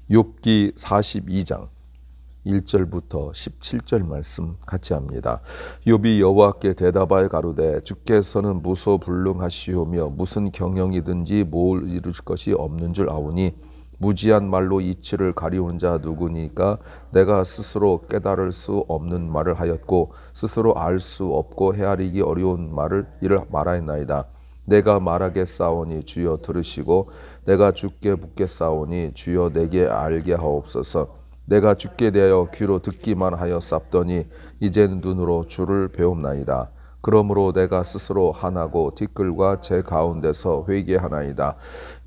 욥기 42장 1절부터 17절 말씀 같이 합니다. 욥이 여호와께 대답하여 가로되 주께서는 무소불능하시오며 무슨 경영이든지 뭘 이룰 것이 없는 줄 아오니 무지한 말로 이치를 가리우는 자 누구니까 내가 스스로 깨달을 수 없는 말을 하였고 스스로 알 수 없고 헤아리기 어려운 말을 이를 말하였나이다. 내가 말하겠사오니 주여 들으시고 내가 주께 묻겠사오니 주여 내게 알게 하옵소서. 내가 주께 대하여 귀로 듣기만 하였사옵더니 이젠 눈으로 주를 배움나이다. 그러므로 내가 스스로 한하고 티끌과 제 가운데서 회개하나이다.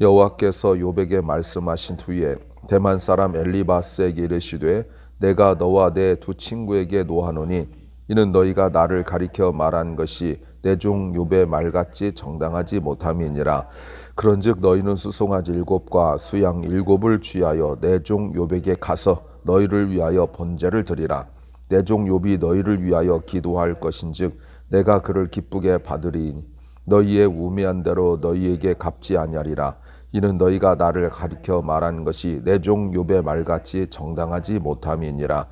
여호와께서 욥에게 말씀하신 후에 대만 사람 엘리바스에게 이르시되 내가 너와 내 두 친구에게 노하노니 이는 너희가 나를 가리켜 말한 것이 내 종 욥의 말같이 정당하지 못함이니라. 그런즉 너희는 수송아지 7과 수양 7을 취하여 내 종 욥에게 가서 너희를 위하여 번제를 드리라. 내 종 욥이 너희를 위하여 기도할 것인즉 내가 그를 기쁘게 받으리니 너희의 우매한 대로 너희에게 갚지 아니하리라. 이는 너희가 나를 가리켜 말한 것이 내 종 욥의 말같이 정당하지 못함이니라.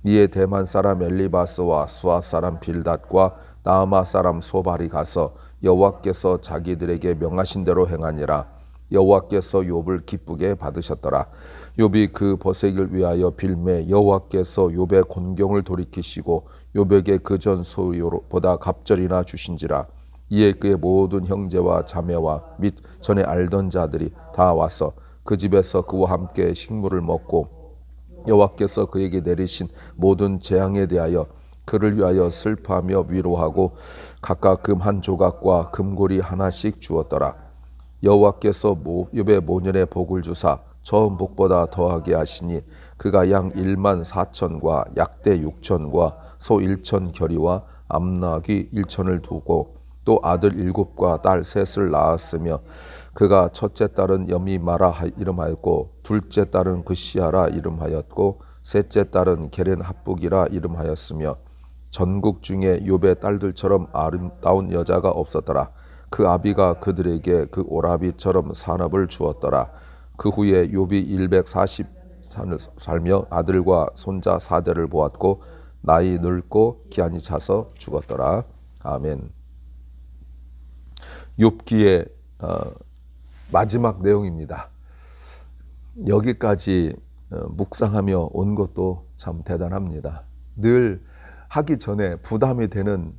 이에 대만 사람 엘리바스와 수아 사람 빌닷과 나아마 사람 소발이 가서 여호와께서 자기들에게 명하신 대로 행하니라. 여호와께서 욥을 기쁘게 받으셨더라. 욥이 그 보색을 위하여 빌매 여호와께서 욥의 곤경을 돌이키시고 욥에게 그전 소유보다 갑절이나 주신지라. 이에 그의 모든 형제와 자매와 및 전에 알던 자들이 다 와서 그 집에서 그와 함께 식물을 먹고 여호와께서 그에게 내리신 모든 재앙에 대하여 그를 위하여 슬퍼하며 위로하고 각각 금 한 조각과 금고리 하나씩 주었더라. 여호와께서 욥의 모년에 복을 주사 처음 복보다 더하게 하시니 그가 양 14,000과 약대 6,000과 소 1,000 겨리와 암나귀 1,000을 두고 또 아들 7과 딸 3을 낳았으며 그가 첫째 딸은 여미마라 이름하였고 둘째 딸은 그시아라 이름하였고 셋째 딸은 게렌 합북이라 이름하였으며 전국 중에 욥의 딸들처럼 아름다운 여자가 없었더라. 그 아비가 그들에게 그 오라비처럼 산업을 주었더라. 그 후에 욥이 140 살며 아들과 손자 4대를 보았고 나이 늙고 기한이 차서 죽었더라. 아멘. 욥기의 마지막 내용입니다. 여기까지 묵상하며 온 것도 참 대단합니다. 늘 하기 전에 부담이 되는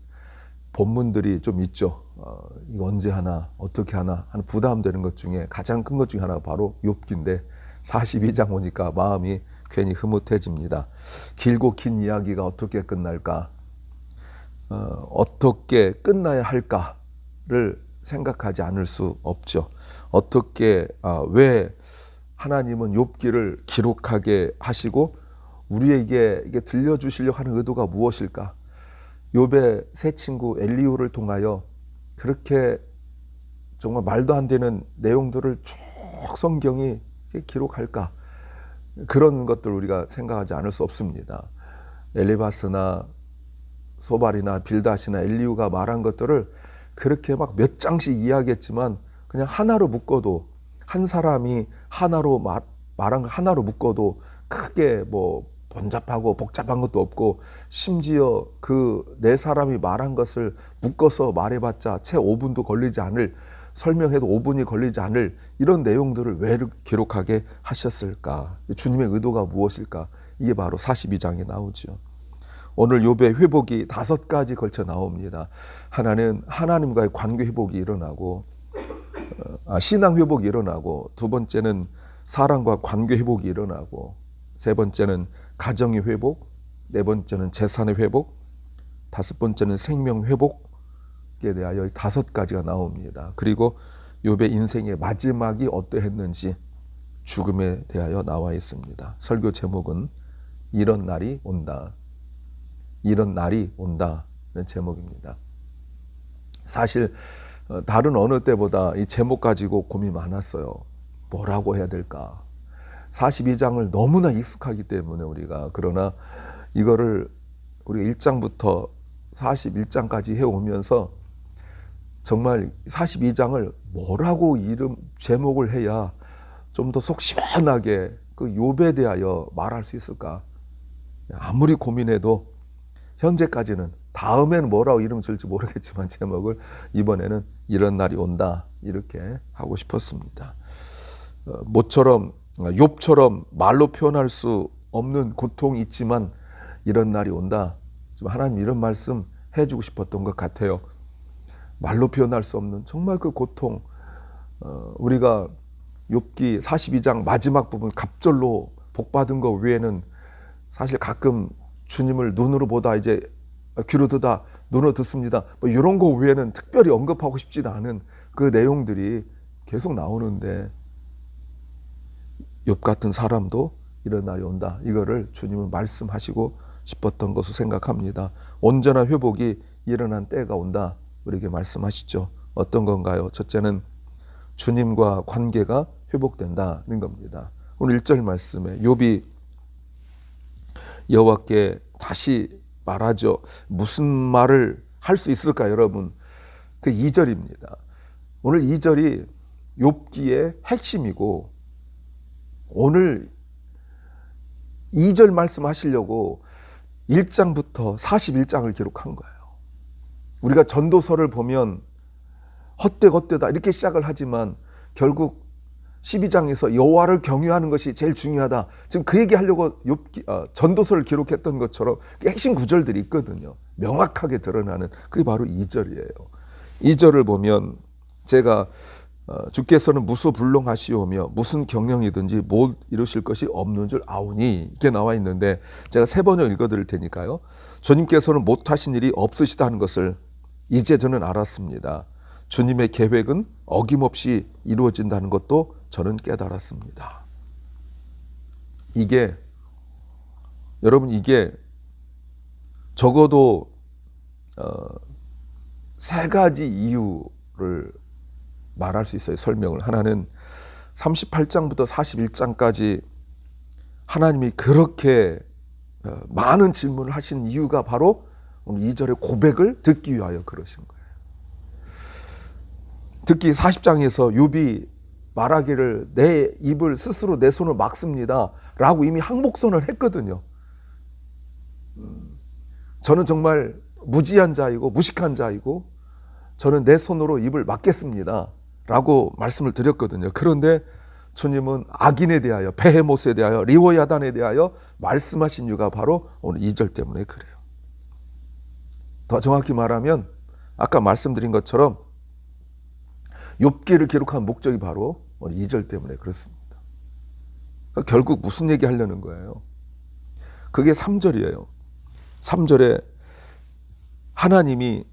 본문들이 좀 있죠. 이거 언제 하나 어떻게 하나 하는 부담되는 것 중에 가장 큰 것 중에 하나가 바로 욥기인데 42장 오니까 마음이 괜히 흐뭇해집니다. 길고 긴 이야기가 어떻게 끝날까, 어떻게 끝나야 할까를 생각하지 않을 수 없죠. 어떻게 왜 하나님은 욥기를 기록하게 하시고 우리에게 이게 들려주시려고 하는 의도가 무엇일까? 욥의 세 친구 엘리후를 통하여 그렇게 정말 말도 안 되는 내용들을 쭉 성경이 기록할까? 그런 것들 우리가 생각하지 않을 수 없습니다. 엘리바스나 소발이나 빌닷이나 엘리후가 말한 것들을 그렇게 막 몇 장씩 이야기했지만 그냥 하나로 묶어도 한 사람이 하나로 말한 거 하나로 묶어도 크게 뭐 번잡하고 복잡한 것도 없고 심지어 그 네 사람이 말한 것을 묶어서 말해봤자 채 5분도 걸리지 않을, 설명해도 5분이 걸리지 않을 이런 내용들을 왜 기록하게 하셨을까? 주님의 의도가 무엇일까? 이게 바로 42장에 나오죠. 오늘 욥의 회복이 5가지 걸쳐 나옵니다. 하나는 하나님과의 관계 회복이 일어나고 신앙 회복이 일어나고, 두 번째는 사랑과 관계 회복이 일어나고, 세 번째는 가정의 회복, 네 번째는 재산의 회복, 다섯 번째는 생명 회복에 대하여 5가지가 나옵니다. 그리고 욥의 인생의 마지막이 어떠했는지 죽음에 대하여 나와 있습니다. 설교 제목은 이런 날이 온다. 이런 날이 온다는 제목입니다. 사실 다른 어느 때보다 이 제목 가지고 고민이 많았어요. 뭐라고 해야 될까? 42장을 너무나 익숙하기 때문에 우리가, 그러나 이거를 우리가 1장부터 41장까지 해오면서 정말 42장을 뭐라고 제목을 해야 좀 더 속 시원하게 그 욥에 대하여 말할 수 있을까? 아무리 고민해도 현재까지는, 다음에는 뭐라고 이름 지을지 모르겠지만 제목을 이번에는 이런 날이 온다 이렇게 하고 싶었습니다. 모처럼 욥처럼 말로 표현할 수 없는 고통이 있지만 이런 날이 온다. 지금 하나님 이런 말씀 해주고 싶었던 것 같아요. 말로 표현할 수 없는 정말 그 고통, 우리가 욥기 42장 마지막 부분 갑절로 복받은 것 외에는 사실 가끔 주님을 눈으로 보다 이제 귀로 듣다 눈으로 듣습니다. 뭐 이런 거 외에는 특별히 언급하고 싶지는 않은 그 내용들이 계속 나오는데 욥 같은 사람도 이런 날이 온다. 이거를 주님은 말씀하시고 싶었던 것으로 생각합니다. 온전한 회복이 일어난 때가 온다. 우리에게 말씀하시죠. 어떤 건가요? 첫째는 주님과 관계가 회복된다는 겁니다. 오늘 1절 말씀에 욥이 여호와께 다시 말하죠. 무슨 말을 할 수 있을까 여러분? 그 2절입니다. 오늘 2절이 욥기의 핵심이고 오늘 2절 말씀하시려고 1장부터 41장을 기록한 거예요. 우리가 전도서를 보면 헛되다 이렇게 시작을 하지만 결국 12장에서 여호와를 경외하는 것이 제일 중요하다. 지금 그 얘기하려고 전도서를 기록했던 것처럼 핵심 구절들이 있거든요. 명확하게 드러나는 그게 바로 2절이에요. 2절을 보면 제가 주께서는 무소불능하시오며 무슨 경영이든지 못 이루실 것이 없는 줄 아오니 이렇게 나와 있는데 제가 3번을 읽어드릴 테니까요. 주님께서는 못하신 일이 없으시다는 것을 이제 저는 알았습니다. 주님의 계획은 어김없이 이루어진다는 것도 저는 깨달았습니다. 여러분 이게 적어도 3가지 이유를 말할 수 있어요. 설명을. 하나는 38장부터 41장까지 하나님이 그렇게 많은 질문을 하신 이유가 바로 오늘 2절의 고백을 듣기 위하여 그러신 거예요. 특히 40장에서 욥이 말하기를 내 입을 스스로 내 손을 막습니다 라고 이미 항복선을 했거든요. 저는 정말 무지한 자이고 무식한 자이고 저는 내 손으로 입을 막겠습니다 라고 말씀을 드렸거든요. 그런데 주님은 악인에 대하여, 베헤모스에 대하여, 리워야단에 대하여 말씀하신 이유가 바로 오늘 2절 때문에 그래요. 더 정확히 말하면 아까 말씀드린 것처럼 욥기를 기록한 목적이 바로 오늘 2절 때문에 그렇습니다. 그러니까 결국 무슨 얘기 하려는 거예요? 그게 3절이에요. 3절에 하나님이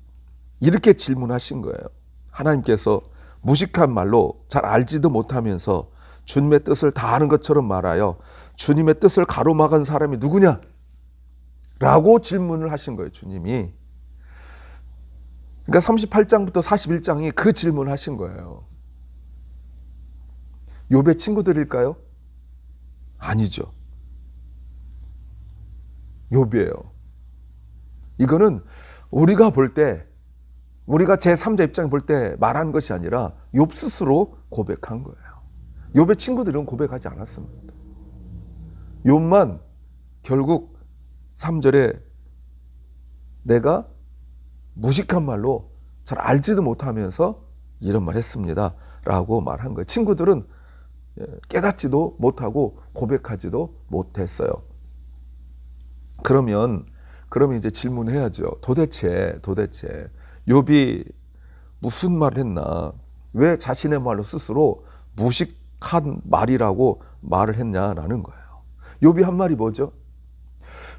이렇게 질문하신 거예요. 하나님께서 무식한 말로 잘 알지도 못하면서 주님의 뜻을 다 아는 것처럼 말하여 주님의 뜻을 가로막은 사람이 누구냐? 라고 질문을 하신 거예요. 주님이. 그러니까 38장부터 41장이 그 질문을 하신 거예요. 욥의 친구들일까요? 아니죠. 욥이에요. 이거는 우리가 볼 때, 우리가 제3자 입장에 볼 때 말한 것이 아니라 욥 스스로 고백한 거예요. 욥의 친구들은 고백하지 않았습니다. 욥만 결국 3절에 내가 무식한 말로 잘 알지도 못하면서 이런 말 했습니다 라고 말한 거예요. 친구들은 깨닫지도 못하고 고백하지도 못했어요. 그러면 이제 질문해야죠. 도대체 욥이 무슨 말을 했나? 왜 자신의 말로 스스로 무식한 말이라고 말을 했냐라는 거예요. 욥이 한 말이 뭐죠?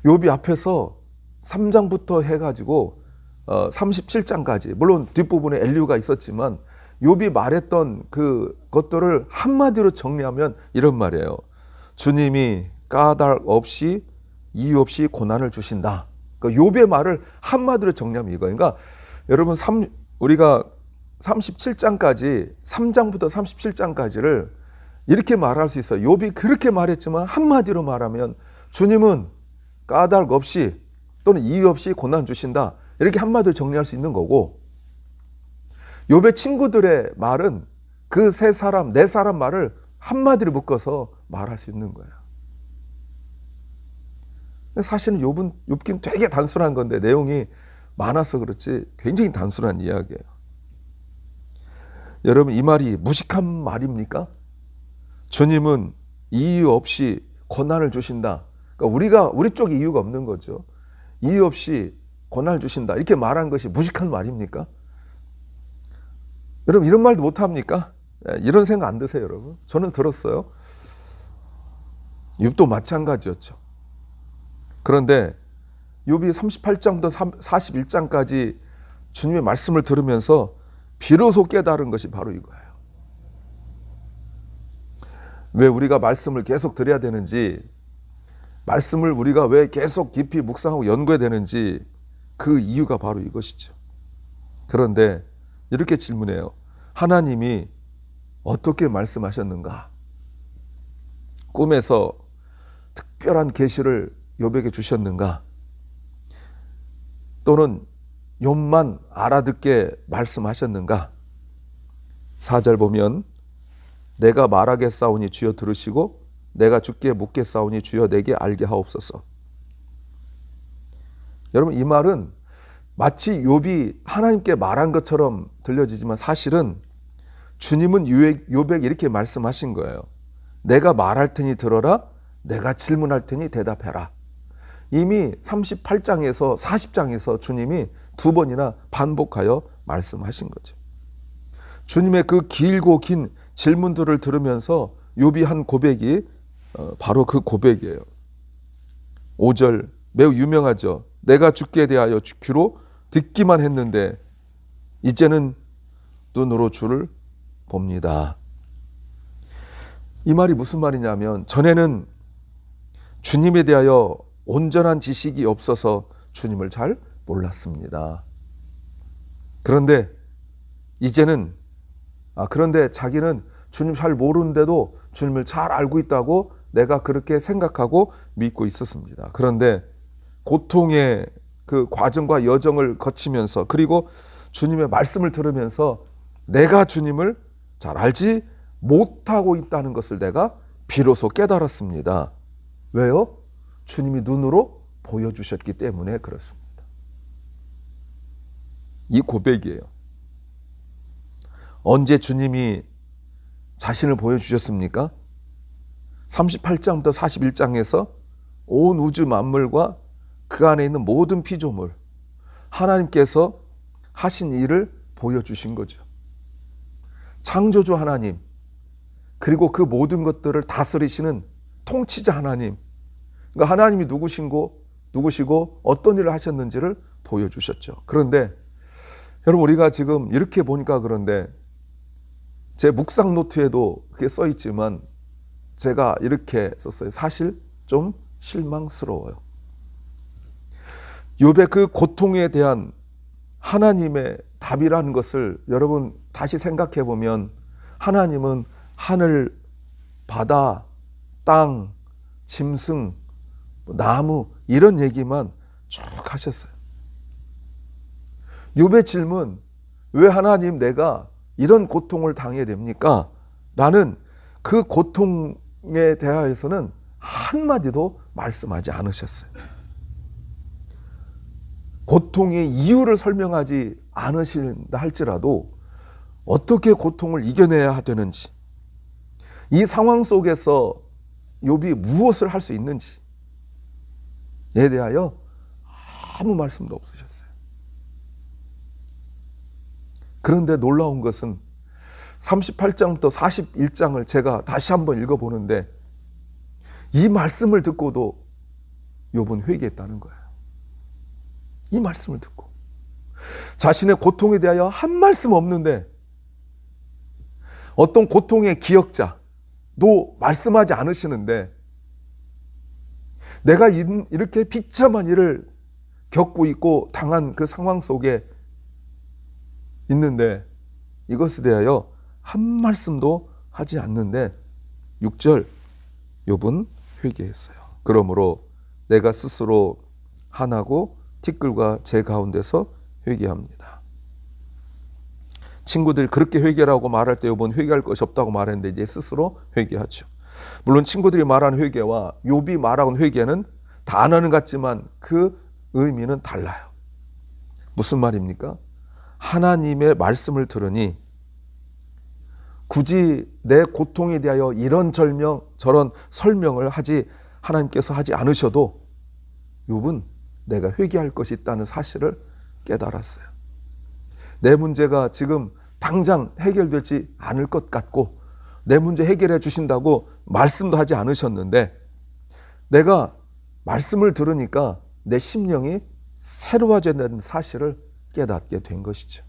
욥이 앞에서 3장부터 해가지고 37장까지, 물론 뒷부분에 엘리후가 있었지만 욥이 말했던 그것들을 한마디로 정리하면 이런 말이에요. 주님이 까닭 없이 이유 없이 고난을 주신다. 그러니까 욥의 말을 한마디로 정리하면 이거예요. 그러니까 여러분 우리가 37장까지 3장부터 37장까지를 이렇게 말할 수 있어요. 욥이 그렇게 말했지만 한마디로 말하면 주님은 까닭 없이 또는 이유 없이 고난 주신다. 이렇게 한마디로 정리할 수 있는 거고, 욥의 친구들의 말은 그 네 사람 말을 한마디로 묶어서 말할 수 있는 거예요. 사실은 욥기는 되게 단순한 건데 내용이 많아서 그렇지 굉장히 단순한 이야기예요. 여러분, 이 말이 무식한 말입니까? 주님은 이유 없이 고난을 주신다. 그러니까 우리 쪽에 이유가 없는 거죠. 이유 없이 고난을 주신다. 이렇게 말한 것이 무식한 말입니까? 여러분, 이런 말도 못합니까? 이런 생각 안 드세요, 여러분? 저는 들었어요. 욥도 마찬가지였죠. 그런데 욥이 38장부터 41장까지 주님의 말씀을 들으면서 비로소 깨달은 것이 바로 이거예요. 왜 우리가 말씀을 계속 드려야 되는지, 말씀을 우리가 왜 계속 깊이 묵상하고 연구해야 되는지 그 이유가 바로 이것이죠. 그런데 이렇게 질문해요. 하나님이 어떻게 말씀하셨는가? 꿈에서 특별한 계시를 욥에게 주셨는가? 또는 욥만 알아듣게 말씀하셨는가? 4절 보면 내가 말하겠사오니 주여 들으시고 내가 주께 묻겠사오니 주여 내게 알게 하옵소서. 여러분, 이 말은 마치 욥이 하나님께 말한 것처럼 들려지지만 사실은 주님은 욥에게 이렇게 말씀하신 거예요. 내가 말할 테니 들어라. 내가 질문할 테니 대답해라. 이미 38장에서 40장에서 주님이 2번이나 반복하여 말씀하신 거죠. 주님의 그 길고 긴 질문들을 들으면서 욥이 한 고백이 바로 그 고백이에요. 5절 매우 유명하죠. 내가 주께 대하여 귀로 듣기만 했는데 이제는 눈으로 주를 봅니다. 이 말이 무슨 말이냐면 전에는 주님에 대하여 온전한 지식이 없어서 주님을 잘 몰랐습니다. 그런데 이제는 그런데 자기는 주님 잘 모르는데도 주님을 잘 알고 있다고 내가 그렇게 생각하고 믿고 있었습니다. 그런데 고통의 그 과정과 여정을 거치면서 그리고 주님의 말씀을 들으면서 내가 주님을 잘 알지 못하고 있다는 것을 내가 비로소 깨달았습니다. 왜요? 주님이 눈으로 보여주셨기 때문에 그렇습니다. 이 고백이에요. 언제 주님이 자신을 보여주셨습니까? 38장부터 41장에서 온 우주 만물과 그 안에 있는 모든 피조물, 하나님께서 하신 일을 보여주신 거죠. 창조주 하나님, 그리고 그 모든 것들을 다스리시는 통치자 하나님, 그러니까 하나님이 누구시고 어떤 일을 하셨는지를 보여주셨죠. 그런데 여러분, 우리가 지금 이렇게 보니까 그런데 제 묵상 노트에도 그렇게 써 있지만 제가 이렇게 썼어요. 사실 좀 실망스러워요. 욥의 그 고통에 대한 하나님의 답이라는 것을 여러분 다시 생각해 보면 하나님은 하늘, 바다, 땅, 짐승, 나무 이런 얘기만 쭉 하셨어요. 욥의 질문, 왜 하나님 내가 이런 고통을 당해야 됩니까? 라는 그 고통에 대하여서는 한마디도 말씀하지 않으셨어요. 고통의 이유를 설명하지 않으신다 할지라도 어떻게 고통을 이겨내야 되는지, 이 상황 속에서 욥이 무엇을 할 수 있는지에 대하여 아무 말씀도 없으셨어요. 그런데 놀라운 것은 38장부터 41장을 제가 다시 한번 읽어보는데 이 말씀을 듣고도 욥은 회개했다는 거예요. 이 말씀을 듣고 자신의 고통에 대하여 한 말씀 없는데 어떤 고통의 기억자도 말씀하지 않으시는데 내가 이렇게 비참한 일을 겪고 있고 당한 그 상황 속에 있는데 이것에 대하여 한 말씀도 하지 않는데 6절 욥은 회개했어요. 그러므로 내가 스스로 한하고 티끌과 제 가운데서 회개합니다. 친구들이 그렇게 회개라고 말할 때 욥은 회개할 것이 없다고 말했는데 이제 스스로 회개하죠. 물론 친구들이 말하는 회개와 욥이 말하는 회개는 단어는 같지만 그 의미는 달라요. 무슨 말입니까? 하나님의 말씀을 들으니 굳이 내 고통에 대하여 이런 저런 설명을 하나님께서 하지 않으셔도 욥은 내가 회개할 것이 있다는 사실을 깨달았어요. 내 문제가 지금 당장 해결되지 않을 것 같고 내 문제 해결해 주신다고 말씀도 하지 않으셨는데 내가 말씀을 들으니까 내 심령이 새로워지는 사실을 깨닫게 된 것이죠.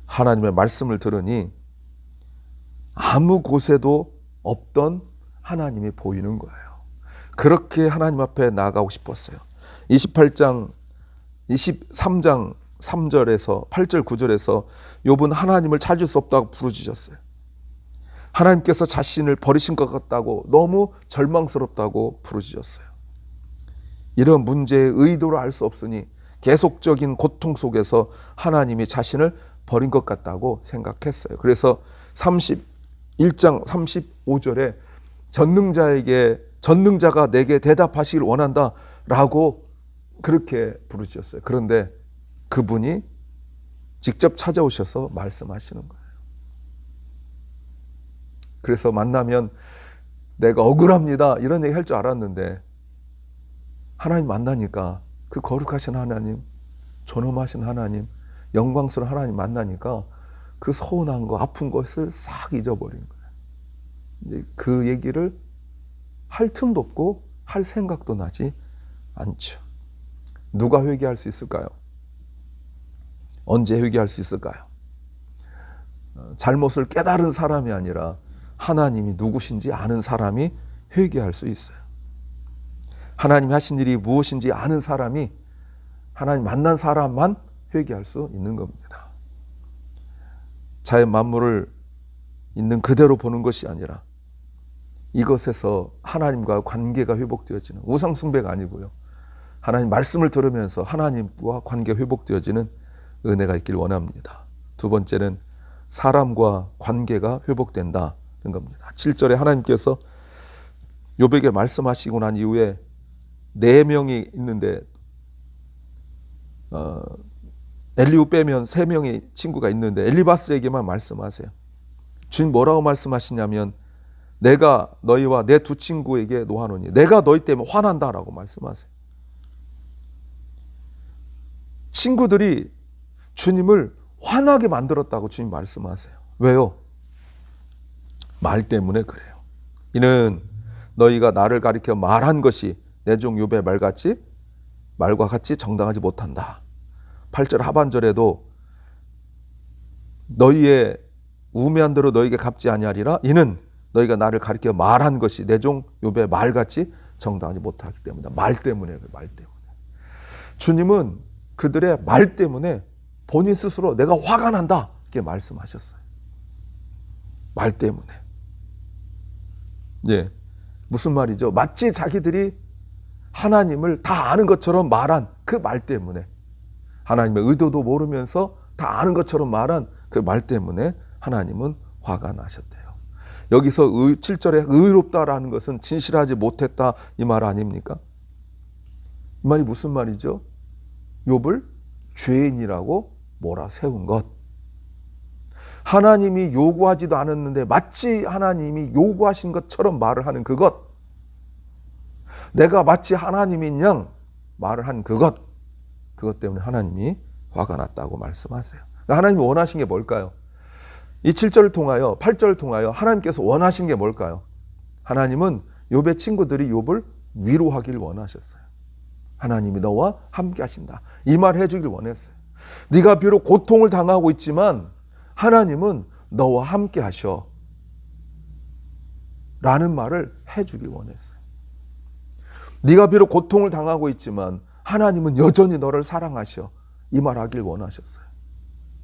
하나님의 말씀을 들으니 아무 곳에도 없던 하나님이 보이는 거예요. 그렇게 하나님 앞에 나아가고 싶었어요. 23장 3절에서 8절 9절에서 욥은 하나님을 찾을 수 없다고 부르짖었어요. 하나님께서 자신을 버리신 것 같다고 너무 절망스럽다고 부르짖었어요. 이런 문제의 의도를 알 수 없으니 계속적인 고통 속에서 하나님이 자신을 버린 것 같다고 생각했어요. 그래서 31장 35절에 전능자가 내게 대답하시길 원한다라고 그렇게 부르짖었어요. 그런데 그분이 직접 찾아오셔서 말씀하시는 거예요. 그래서 만나면 내가 억울합니다 이런 얘기 할 줄 알았는데 하나님 만나니까 그 거룩하신 하나님, 존엄하신 하나님, 영광스러운 하나님 만나니까 그 서운한 거, 아픈 것을 싹 잊어버린 거예요. 이제 그 얘기를 할 틈도 없고 할 생각도 나지 않죠. 누가 회개할 수 있을까요? 언제 회개할 수 있을까요? 잘못을 깨달은 사람이 아니라 하나님이 누구신지 아는 사람이 회개할 수 있어요. 하나님이 하신 일이 무엇인지 아는 사람이 하나님 만난 사람만 회개할 수 있는 겁니다. 자연 만물을 있는 그대로 보는 것이 아니라 이것에서 하나님과 관계가 회복되어지는 우상 숭배가 아니고요. 하나님 말씀을 들으면서 하나님과 관계가 회복되어지는 은혜가 있길 원합니다. 두 번째는 사람과 관계가 회복된다는 겁니다. 7절에 하나님께서 욥에게 말씀하시고 난 이후에 4명이 있는데 엘리후 빼면 3명의 친구가 있는데 엘리바스에게만 말씀하세요. 주님 뭐라고 말씀하시냐면 내가 너희와 내 2 친구에게 노하노니 내가 너희 때문에 화난다라고 말씀하세요. 친구들이 주님을 화나게 만들었다고 주님 말씀하세요. 왜요? 말 때문에 그래요. 이는 너희가 나를 가리켜 말한 것이 내 종 욥의 말과 같이 정당하지 못한다. 8절 하반절에도 너희의 우매한 대로 너희에게 갚지 아니하리라. 이는 너희가 나를 가리켜 말한 것이 내 종 욥의 말같이 정당하지 못하기 때문이다. 말 때문에. 주님은 그들의 말 때문에 본인 스스로 내가 화가 난다 이렇게 말씀하셨어요. 말 때문에. 예, 무슨 말이죠? 마치 자기들이 하나님을 다 아는 것처럼 말한 그 말 때문에, 하나님의 의도도 모르면서 다 아는 것처럼 말한 그 말 때문에 하나님은 화가 나셨대요. 여기서 7절에 의롭다라는 것은 진실하지 못했다 이 말 아닙니까? 이 말이 무슨 말이죠? 욥을 죄인이라고 몰아세운 것. 하나님이 요구하지도 않았는데 마치 하나님이 요구하신 것처럼 말을 하는 그것. 내가 마치 하나님인 양 말을 한 그것. 그것 때문에 하나님이 화가 났다고 말씀하세요. 하나님이 원하신 게 뭘까요? 이 7절을 통하여 8절을 통하여 하나님께서 원하신 게 뭘까요? 하나님은 욥의 친구들이 욥을 위로하길 원하셨어요. 하나님이 너와 함께 하신다. 이 말을 해주길 원했어요. 네가 비록 고통을 당하고 있지만 하나님은 너와 함께 하셔 라는 말을 해주길 원했어요. 네가 비록 고통을 당하고 있지만 하나님은 여전히 너를 사랑하셔 이 말 하길 원하셨어요.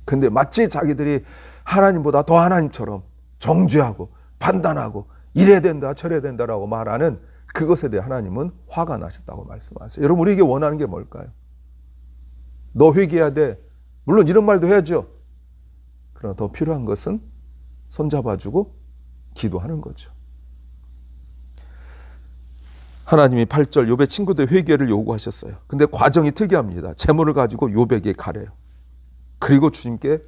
근데 마치 자기들이 하나님보다 더 하나님처럼 정죄하고 판단하고 이래야 된다 저래야 된다라고 말하는 그것에 대해 하나님은 화가 나셨다고 말씀하세요. 여러분 우리에게 원하는 게 뭘까요? 너 회개해야 돼. 물론 이런 말도 해야죠. 그러나 더 필요한 것은 손잡아주고 기도하는 거죠. 하나님이 8절 욥의 친구들 회개를 요구하셨어요. 근데 과정이 특이합니다. 재물을 가지고 욥에게 가래요. 그리고 주님께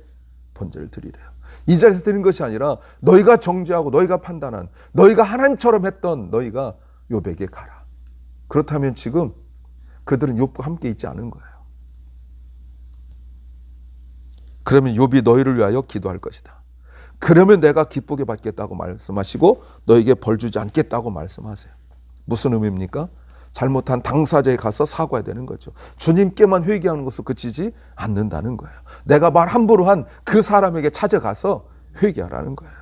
번제를 드리래요. 이 자리에서 드리는 것이 아니라 너희가 정죄하고 너희가 판단한, 너희가 하나님처럼 했던 너희가 욥에게 가라. 그렇다면 지금 그들은 욥과 함께 있지 않은 거예요. 그러면 욥이 너희를 위하여 기도할 것이다. 그러면 내가 기쁘게 받겠다고 말씀하시고 너에게 벌 주지 않겠다고 말씀하세요. 무슨 의미입니까? 잘못한 당사자에 가서 사과해야 되는 거죠. 주님께만 회개하는 것으로 그치지 않는다는 거예요. 내가 말 함부로 한 그 사람에게 찾아가서 회개하라는 거예요.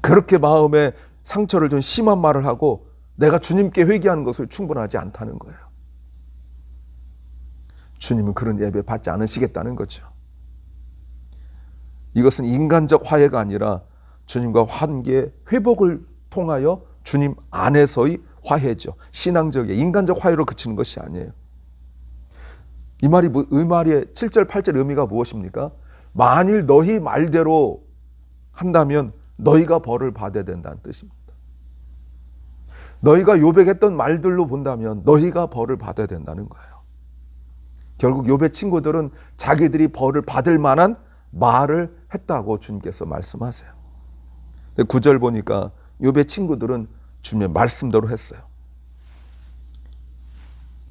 그렇게 마음에 상처를 준 심한 말을 하고 내가 주님께 회개하는 것을 충분하지 않다는 거예요. 주님은 그런 예배 받지 않으시겠다는 거죠. 이것은 인간적 화해가 아니라 주님과 관계 회복을 통하여 주님 안에서의 화해죠. 신앙적인 인간적 화해로 그치는 것이 아니에요. 이 말의 7절 8절 의미가 무엇입니까? 만일 너희 말대로 한다면 너희가 벌을 받아야 된다는 뜻입니다. 너희가 욥에게 했던 말들로 본다면 너희가 벌을 받아야 된다는 거예요. 결국 욥의 친구들은 자기들이 벌을 받을 만한 말을 했다고 주님께서 말씀하세요. 9절 보니까 욥의 친구들은 주님의 말씀대로 했어요.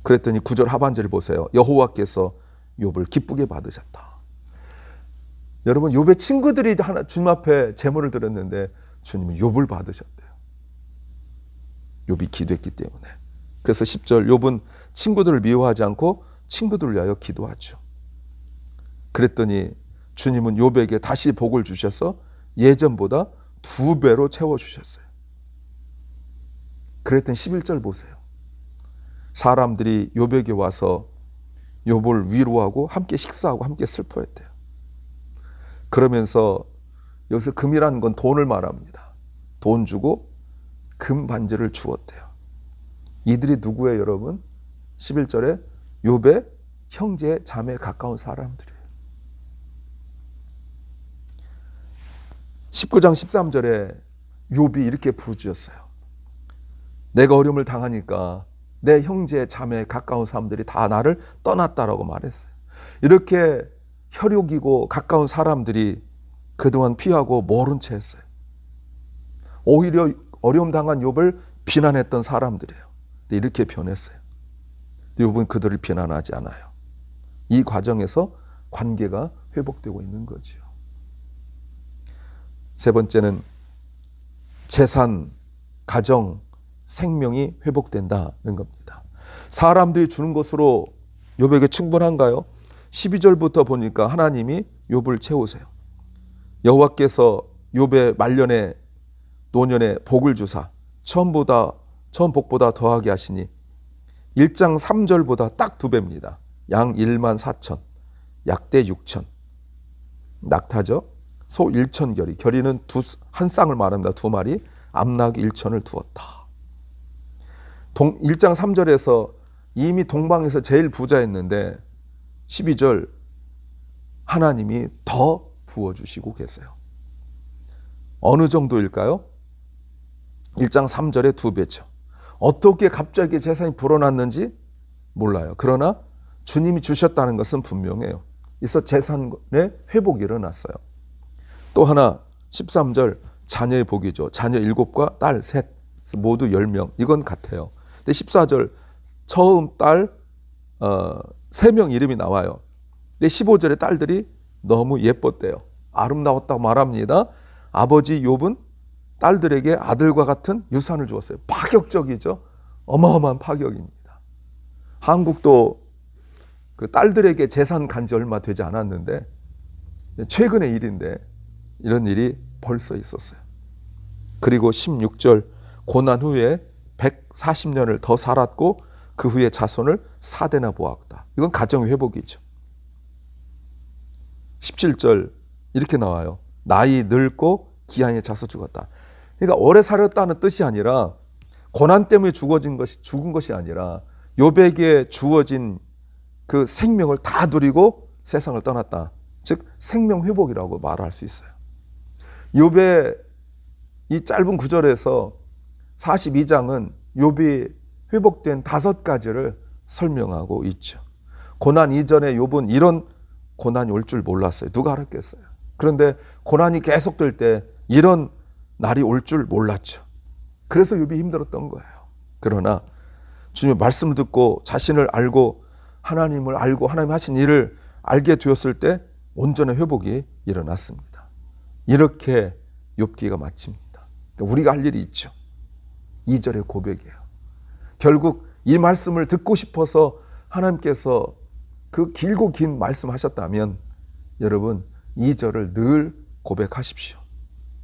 그랬더니 9절 하반절을 보세요. 여호와께서 욥을 기쁘게 받으셨다. 여러분, 욥의 친구들이 주님 앞에 제물을 드렸는데 주님은 욥을 받으셨대요. 욥이 기도했기 때문에. 그래서 10절 욥은 친구들을 미워하지 않고 친구들을 위하여 기도하죠. 그랬더니 주님은 욥에게 다시 복을 주셔서 예전보다 2배로 채워주셨어요. 그랬더니 11절 보세요. 사람들이 욥에게 와서 욥을 위로하고 함께 식사하고 함께 슬퍼했대요. 그러면서 여기서 금이라는 건 돈을 말합니다. 돈 주고 금 반지를 주었대요. 이들이 누구예요, 여러분? 11절에 욥의 형제 자매 가까운 사람들이에요. 19장 13절에 욥이 이렇게 부르짖었어요. 내가 어려움을 당하니까 내 형제 자매 가까운 사람들이 다 나를 떠났다라고 말했어요. 이렇게 혈육이고 가까운 사람들이 그동안 피하고 모른 채 했어요. 오히려 어려움 당한 욥을 비난했던 사람들이에요. 이렇게 변했어요. 욥은 그들을 비난하지 않아요. 이 과정에서 관계가 회복되고 있는 거죠. 세 번째는 재산, 가정, 생명이 회복된다는 겁니다. 사람들이 주는 것으로 욥에게 충분한가요? 12절부터 보니까 하나님이 욥을 채우세요. 여호와께서 욥의 말년에 노년에 복을 주사 처음 복보다 더하게 하시니 1장 3절보다 딱 2배입니다. 양 1만 4천, 약대 6천, 낙타죠. 소 1천 결이, 결이는 한 쌍을 말합니다. 2마리, 암낙 1천을 두었다. 1장 3절에서 이미 동방에서 제일 부자였는데 12절 하나님이 더 부어주시고 계세요. 어느 정도일까요? 1장 3절의 2배죠. 어떻게 갑자기 재산이 불어났는지 몰라요. 그러나 주님이 주셨다는 것은 분명해요. 그래서 재산의 회복이 일어났어요. 또 하나 13절 자녀의 복이죠. 자녀 7과 딸 3, 모두 10명. 이건 같아요. 근데 14절 처음 딸 3명 이름이 나와요. 근데 15절의 딸들이 너무 예뻤대요. 아름다웠다고 말합니다. 아버지 욥은 딸들에게 아들과 같은 유산을 주었어요. 파격적이죠. 어마어마한 파격입니다. 한국도 그 딸들에게 재산 간 지 얼마 되지 않았는데 최근의 일인데 이런 일이 벌써 있었어요. 그리고 16절 고난 후에 140년을 더 살았고 그 후에 자손을 4대나 보았다. 이건 가정의 회복이죠. 17절 이렇게 나와요. 나이 늙고 기한에 차서 죽었다. 그러니까 오래 살았다는 뜻이 아니라 고난 때문에 죽은 것이 아니라 욥에게 주어진 그 생명을 다 누리고 세상을 떠났다. 즉 생명 회복이라고 말할 수 있어요. 욥의 이 짧은 구절에서 42장은 욥이 회복된 5가지를 설명하고 있죠. 고난 이전에 욥은 이런 고난이 올 줄 몰랐어요. 누가 알았겠어요. 그런데 고난이 계속될 때 이런 날이 올 줄 몰랐죠. 그래서 욥이 힘들었던 거예요. 그러나 주님의 말씀을 듣고 자신을 알고 하나님을 알고 하나님 하신 일을 알게 되었을 때 온전한 회복이 일어났습니다. 이렇게 욥기가 마칩니다. 우리가 할 일이 있죠. 2절의 고백이에요. 결국 이 말씀을 듣고 싶어서 하나님께서 그 길고 긴 말씀하셨다면 여러분 2절을 늘 고백하십시오.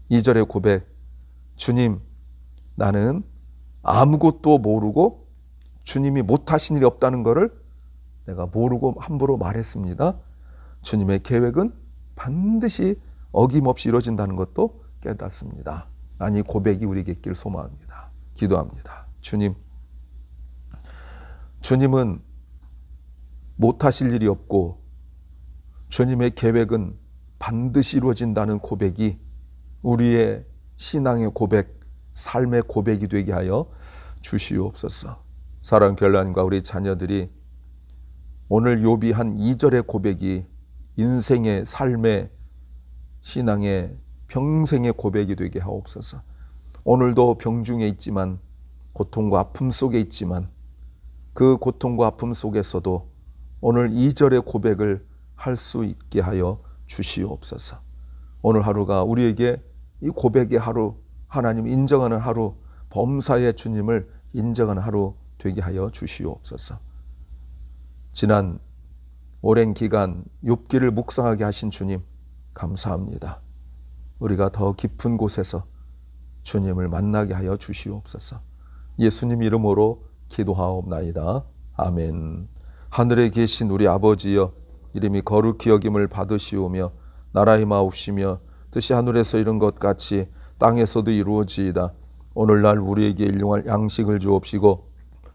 2절의 고백, 주님, 나는 아무것도 모르고 주님이 못하신 일이 없다는 것을 내가 모르고 함부로 말했습니다. 주님의 계획은 반드시 어김없이 이루어진다는 것도 깨닫습니다. 난 이 고백이 우리에게 있길 소망합니다. 기도합니다. 주님은 못하실 일이 없고 주님의 계획은 반드시 이루어진다는 고백이 우리의 신앙의 고백, 삶의 고백이 되게 하여 주시옵소서. 사랑하는 교회와 우리 자녀들이 오늘 욥이 한 2절의 고백이 인생의 삶의 신앙의 평생의 고백이 되게 하옵소서. 오늘도 병중에 있지만 고통과 아픔 속에 있지만 그 고통과 아픔 속에서도 오늘 2절의 고백을 할 수 있게 하여 주시옵소서. 오늘 하루가 우리에게 이 고백의 하루, 하나님 인정하는 하루, 범사의 주님을 인정하는 하루 되게 하여 주시옵소서. 지난 오랜 기간 욥기를 묵상하게 하신 주님 감사합니다. 우리가 더 깊은 곳에서 주님을 만나게 하여 주시옵소서. 예수님 이름으로 기도하옵나이다. 아멘. 하늘에 계신 우리 아버지여, 이름이 거룩히 여김을 받으시오며 나라의 마옵시며 뜻이 하늘에서 이룬 것 같이 땅에서도 이루어지이다. 오늘날 우리에게 일용할 양식을 주옵시고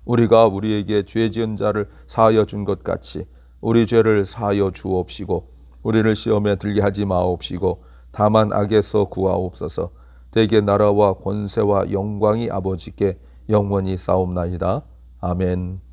우리가 우리에게 죄 지은 자를 사하여 준 것 같이 우리 죄를 사하여 주옵시고 우리를 시험에 들게 하지 마옵시고 다만 악에서 구하옵소서. 대개 나라와 권세와 영광이 아버지께 영원히 싸움나이다. 아멘.